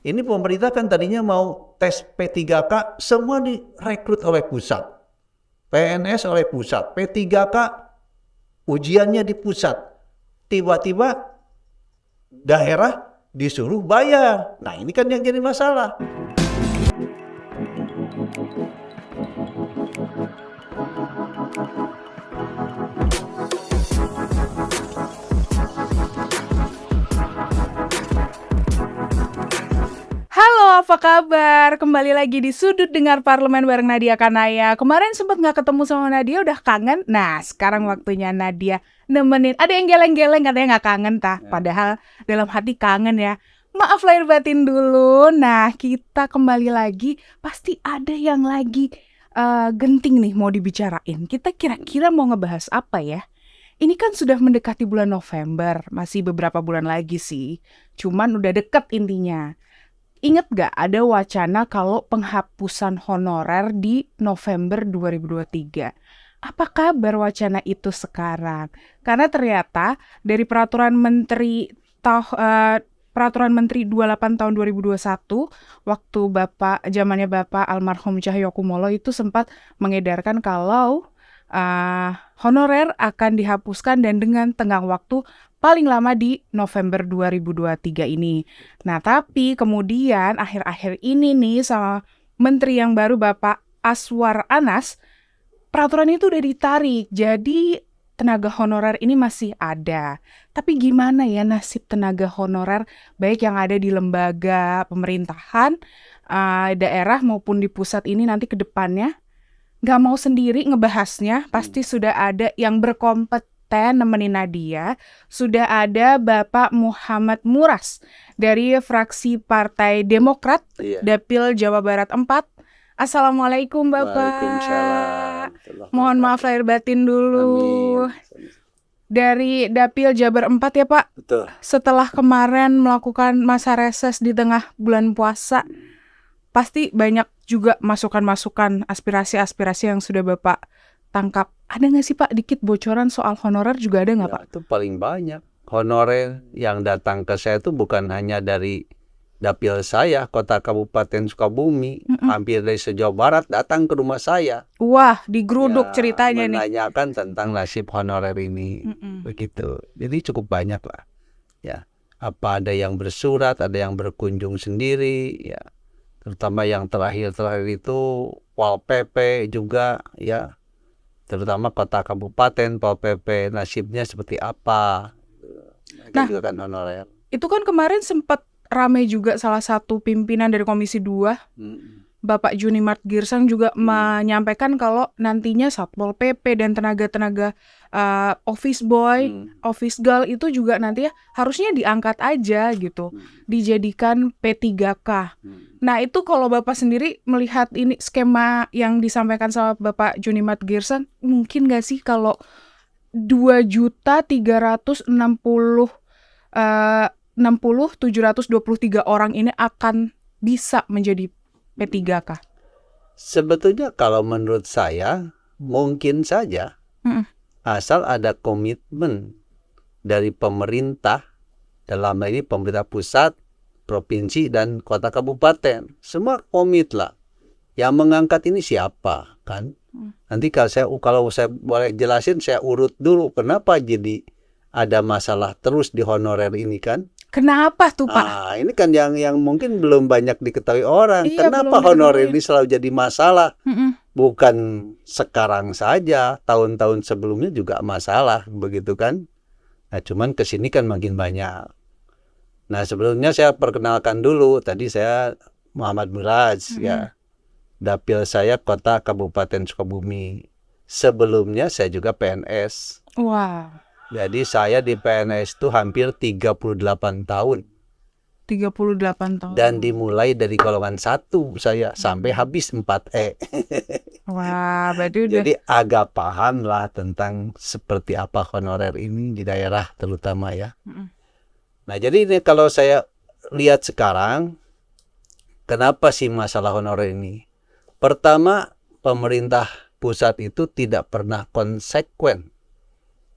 Ini pemerintah kan tadinya mau tes P3K semua direkrut oleh pusat. PNS oleh pusat, P3K ujiannya di pusat. Tiba-tiba daerah disuruh bayar. Nah, ini kan yang jadi masalah. Halo, apa kabar? Kembali lagi di Sudut Dengar Parlemen bareng Nadia Kanaya. Kemarin sempat nggak ketemu sama Nadia, udah kangen. Nah, sekarang waktunya Nadia nemenin. Ada yang geleng-geleng katanya nggak kangen, padahal dalam hati kangen ya. Maaf lahir batin dulu. Nah, kita kembali lagi. Pasti ada yang lagi genting nih mau dibicarain. Kita kira-kira mau ngebahas apa ya? Ini kan sudah mendekati bulan November. Masih beberapa bulan lagi sih. Cuman udah deket intinya. Ingat gak ada wacana kalau penghapusan honorer di November 2023? Apa kabar wacana itu sekarang? Karena ternyata dari Peraturan Menteri 28 tahun 2021, waktu zamannya Bapak almarhum Cahyokumolo itu sempat mengedarkan kalau honorer akan dihapuskan dan dengan tenggang waktu paling lama di November 2023 ini. Nah, tapi kemudian akhir-akhir ini nih sama Menteri yang baru Bapak Aswar Anas, peraturan itu udah ditarik. Jadi tenaga honorer ini masih ada. Tapi gimana ya nasib tenaga honorer baik yang ada di lembaga pemerintahan, daerah maupun di pusat ini nanti ke depannya? Gak mau sendiri ngebahasnya, pasti sudah ada yang berkompeten nemenin Nadia. Sudah ada Bapak Muhammad Muras dari fraksi Partai Demokrat, Dapil Jawa Barat 4. Assalamualaikum Bapak. Waalaikumsalam. Mohon maaf lahir batin dulu. Amin. Dari Dapil Jabar 4 ya Pak. Betul. Setelah kemarin melakukan masa reses di tengah bulan puasa, pasti banyak juga masukan-masukan, aspirasi-aspirasi yang sudah Bapak tangkap. Ada nggak sih Pak dikit bocoran soal honorer juga ada nggak Pak? Itu paling banyak. Honorer yang datang ke saya itu bukan hanya dari dapil saya, kota Kabupaten Sukabumi, hampir dari sejauh barat datang ke rumah saya. Wah, digeruduk ceritanya nih. Menanyakan tentang nasib honorer ini, begitu. Jadi cukup banyak lah. Ya, apa ada yang bersurat, ada yang berkunjung sendiri, ya. Terutama yang terakhir itu Pol PP juga, ya. Terutama kota kabupaten, Pol PP nasibnya seperti apa. Nah, juga kan honorer. Itu kan kemarin sempat ramai juga salah satu pimpinan dari Komisi 2, Bapak Junimart Girsang juga menyampaikan kalau nantinya Satpol PP dan tenaga-tenaga office boy, office girl itu juga nanti ya harusnya diangkat aja gitu, dijadikan P3K. Nah itu kalau Bapak sendiri melihat ini skema yang disampaikan sama Bapak Junimart Girsang, mungkin nggak sih kalau 2.360.723 orang ini akan bisa menjadi P3K? Sebetulnya kalau menurut saya mungkin saja, asal ada komitmen dari pemerintah, dalam hal ini pemerintah pusat, provinsi, dan kota kabupaten. Semua komit lah. Yang mengangkat ini siapa kan? Nanti kalau saya boleh jelasin, saya urut dulu kenapa jadi ada masalah terus di honorer ini kan? Kenapa tuh Pak? Ini kan yang mungkin belum banyak diketahui orang. Iya, kenapa honorer ini selalu jadi masalah? Bukan sekarang saja, tahun-tahun sebelumnya juga masalah, begitu kan? Nah, cuman kesini kan makin banyak. Nah, sebelumnya saya perkenalkan dulu. Tadi saya Muhammad Muras, ya. Dapil saya kota Kabupaten Sukabumi. Sebelumnya saya juga PNS. Wow. Jadi saya di PNS itu hampir 38 tahun. 38 tahun. Dan dimulai dari golongan 1 saya sampai habis 4E. Wah, berarti udah. Jadi agak paham lah tentang seperti apa honorer ini di daerah terutama ya. Nah, jadi ini kalau saya lihat sekarang, kenapa sih masalah honorer ini? Pertama, pemerintah pusat itu tidak pernah konsekuen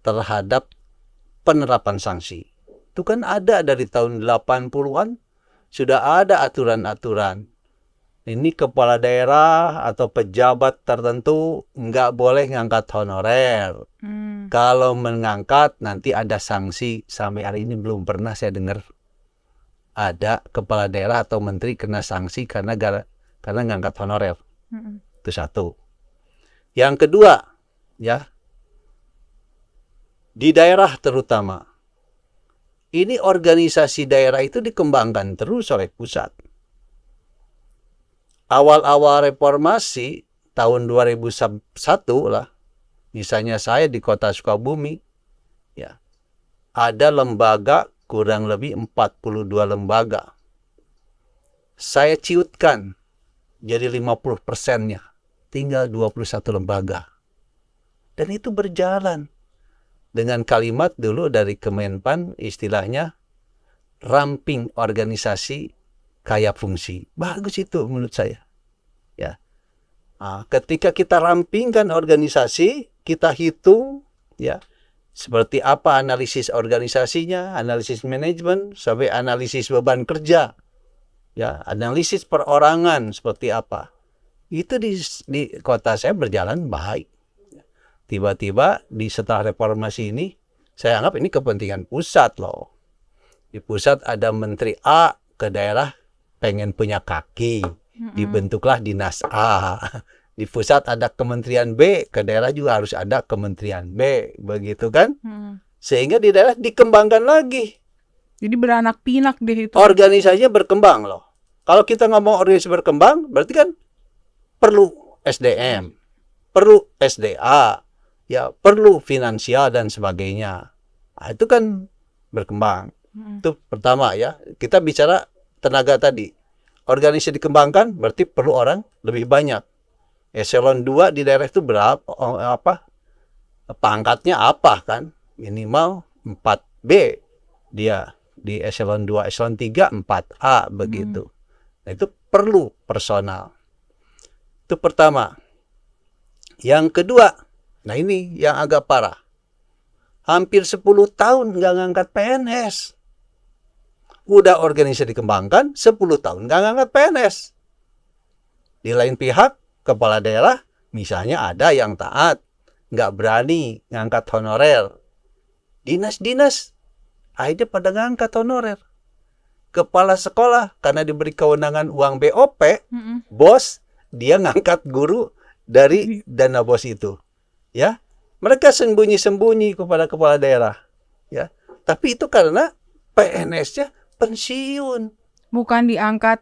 terhadap penerapan sanksi. Itu kan ada dari tahun 80-an sudah ada aturan-aturan. Ini kepala daerah atau pejabat tertentu nggak boleh ngangkat honorer. Kalau mengangkat nanti ada sanksi. Sampai hari ini belum pernah saya dengar ada kepala daerah atau menteri kena sanksi karena ngangkat honorer. Itu satu. Yang kedua, ya, di daerah terutama, ini organisasi daerah itu dikembangkan terus oleh pusat. Awal-awal reformasi tahun 2001 lah, misalnya saya di kota Sukabumi, ya, ada lembaga kurang lebih 42 lembaga. Saya ciutkan jadi 50%-nya, tinggal 21 lembaga. Dan itu berjalan dengan kalimat dulu dari Kemenpan, istilahnya ramping organisasi kaya fungsi. Bagus itu menurut saya. Ya. Nah, ketika kita rampingkan organisasi, kita hitung, ya, seperti apa analisis organisasinya, analisis manajemen, sampai analisis beban kerja, ya, analisis perorangan seperti apa. Itu di kota saya berjalan baik. Tiba-tiba setelah reformasi ini, saya anggap ini kepentingan pusat loh. Di pusat ada menteri A, ke daerah pengen punya kaki, dibentuklah dinas A. Di pusat ada kementerian B, ke daerah juga harus ada kementerian B, begitu kan? Sehingga di daerah dikembangkan lagi. Jadi beranak pinak deh itu. Organisasinya berkembang loh. Kalau kita ngomong organisasi berkembang, berarti kan perlu SDM, perlu SDA, ya, perlu finansial dan sebagainya. Nah, itu kan berkembang. Itu pertama ya. Kita bicara tenaga tadi. Organisasi dikembangkan berarti perlu orang lebih banyak. Eselon 2 di daerah itu berapa, pangkatnya apa kan? Minimal 4B dia di eselon 2, eselon 3 4A begitu. Nah, itu perlu personal. Itu pertama. Yang kedua, nah ini yang agak parah. Hampir 10 tahun nggak ngangkat PNS. Udah organisasi dikembangkan, 10 tahun nggak ngangkat PNS. Di lain pihak, kepala daerah, misalnya ada yang taat, nggak berani ngangkat honorer. Dinas-dinas, akhirnya pada ngangkat honorer. Kepala sekolah, karena diberi kewenangan uang BOP, bos, dia ngangkat guru dari dana bos itu. Ya, mereka sembunyi-sembunyi kepada kepala daerah. Ya, tapi itu karena PNS-nya pensiun. Bukan diangkat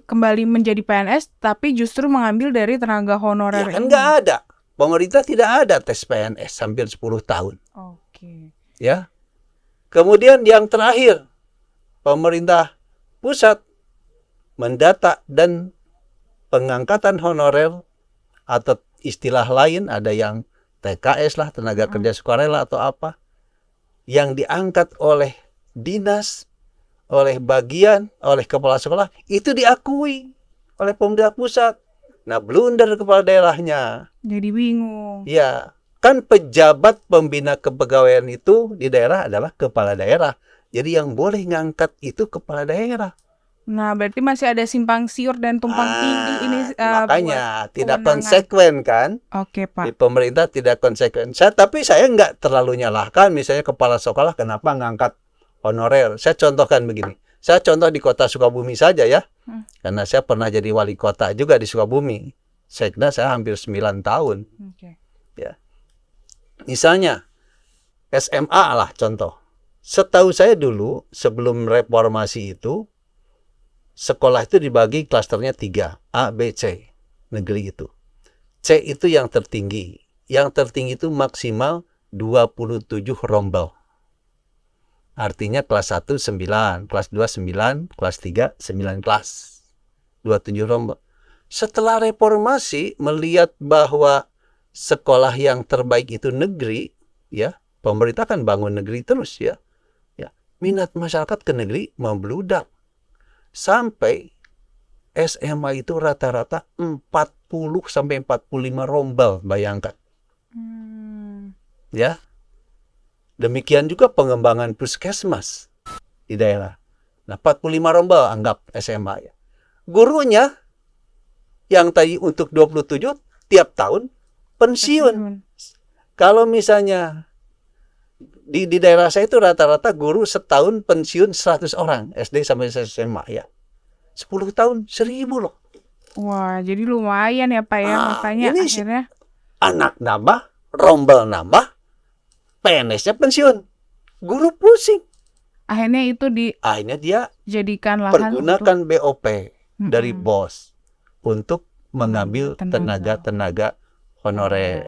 kembali menjadi PNS, tapi justru mengambil dari tenaga honorer. Ya kan nggak ada. Pemerintah tidak ada tes PNS hampir 10 tahun. Oke. Ya. Kemudian yang terakhir, pemerintah pusat mendata dan pengangkatan honorer atau istilah lain ada yang TKS lah, tenaga kerja sukarela atau apa, yang diangkat oleh dinas, oleh bagian, oleh kepala sekolah, itu diakui oleh pemerintah pusat. Nah, blunder kepala daerahnya. Jadi bingung. Ya, kan pejabat pembina kepegawaian itu di daerah adalah kepala daerah. Jadi yang boleh ngangkat itu kepala daerah. Nah, berarti masih ada simpang siur dan tumpang tindih ini. Makanya tidak konsekuen kan? Oke, Pak. Di pemerintah tidak konsekuen. Tapi saya nggak terlalu nyalahkan misalnya kepala sekolah kenapa ngangkat honorer. Saya contohkan begini. Saya contoh di kota Sukabumi saja ya. Karena saya pernah jadi wali kota juga di Sukabumi. Sekda saya hampir 9 tahun. Ya. Misalnya SMA lah contoh. Setahu saya dulu sebelum reformasi itu sekolah itu dibagi klasternya 3, A, B, C, negeri itu. C itu yang tertinggi. Yang tertinggi itu maksimal 27 rombel. Artinya kelas 1 9, kelas 2 9, kelas 3 9 kelas. 27 rombel. Setelah reformasi melihat bahwa sekolah yang terbaik itu negeri, ya, pemerintah kan bangun negeri terus ya. Ya, minat masyarakat ke negeri membludak. Sampai SMA itu rata-rata 40 sampai 45 rombel, bayangkan. Ya. Demikian juga pengembangan puskesmas di daerah. Nah, 45 rombel anggap SMA ya. Gurunya yang tadi untuk 27 tiap tahun pensiun. Kalau misalnya di daerah saya itu rata-rata guru setahun pensiun 100 orang SD sampai SMA ya. 10 tahun 1000 loh. Wah, jadi lumayan ya Pak ya, makanya ini akhirnya anak nambah, rombel nambah, PNS-nya pensiun. Guru pusing. akhirnya itu Akhirnya dia dijadikan lahan pergunakan BOP dari Mm-mm. bos untuk mengambil Tenaga. tenaga honorer.